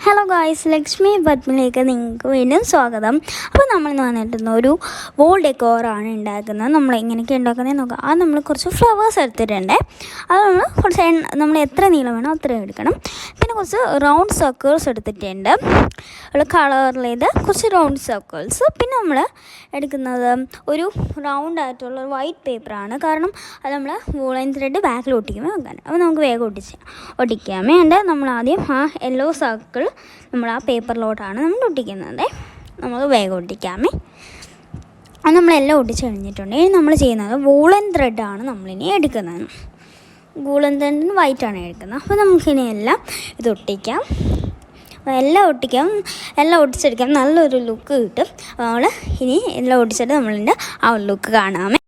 Hello guys, Lakshmi പത്മിലേക്ക് നിങ്ങൾക്ക് വീണ്ടും സ്വാഗതം. അപ്പോൾ നമ്മളിന്ന് വന്നിട്ടുന്ന ഒരു വോൾ ഡെക്കോറാണ് ഉണ്ടാക്കുന്നത്. നമ്മൾ എങ്ങനെയൊക്കെ ഉണ്ടാക്കുന്നതെന്ന് നോക്കാം. അത് നമ്മൾ കുറച്ച് ഫ്ലവേഴ്സ് എടുത്തിട്ടുണ്ട്. അത് നമ്മൾ എത്ര നീളം വേണോ അത്രയും എടുക്കണം. പിന്നെ കുറച്ച് റൗണ്ട് സർക്കിൾസ് എടുത്തിട്ടുണ്ട്, ഉള്ള കളറിലേത് കുറച്ച് റൗണ്ട് സർക്കിൾസ്. പിന്നെ നമ്മൾ എടുക്കുന്നത് ഒരു റൗണ്ട് ആയിട്ടുള്ള ഒരു വൈറ്റ് പേപ്പറാണ്. കാരണം അത് നമ്മൾ വൂളൻ ത്രെഡ് ബാക്കിൽ ഒട്ടിക്കുമ്പോൾ വെക്കാൻ. അപ്പോൾ നമുക്ക് വേഗം ഒട്ടിക്കാൻ വേണ്ട നമ്മൾ ആദ്യം ആ യെല്ലോ സർക്കിൾ നമ്മൾ ആ പേപ്പറിലോട്ടാണ് നമ്മൾ ഒട്ടിക്കുന്നത്. നമുക്ക് വേഗം ഒട്ടിക്കാമേ. അത് നമ്മളെല്ലാം ഒട്ടിച്ച് കഴിഞ്ഞിട്ടുണ്ട്. ഇനി നമ്മൾ ചെയ്യുന്നത് വൂളൻ ത്രെഡാണ് നമ്മളിനി എടുക്കുന്നത്. വൂളൻ ത്രെഡിന് വൈറ്റാണ് എടുക്കുന്നത്. അപ്പോൾ നമുക്കിനി എല്ലാം ഇത് ഒട്ടിക്കാം. എല്ലാം ഒട്ടിച്ചെടുക്കാം, നല്ലൊരു ലുക്ക് കിട്ടും. നമ്മൾ ഇനി എല്ലാം ഒട്ടിച്ചിട്ട് നമ്മളിൻ്റെ ആ ലുക്ക് കാണാമേ.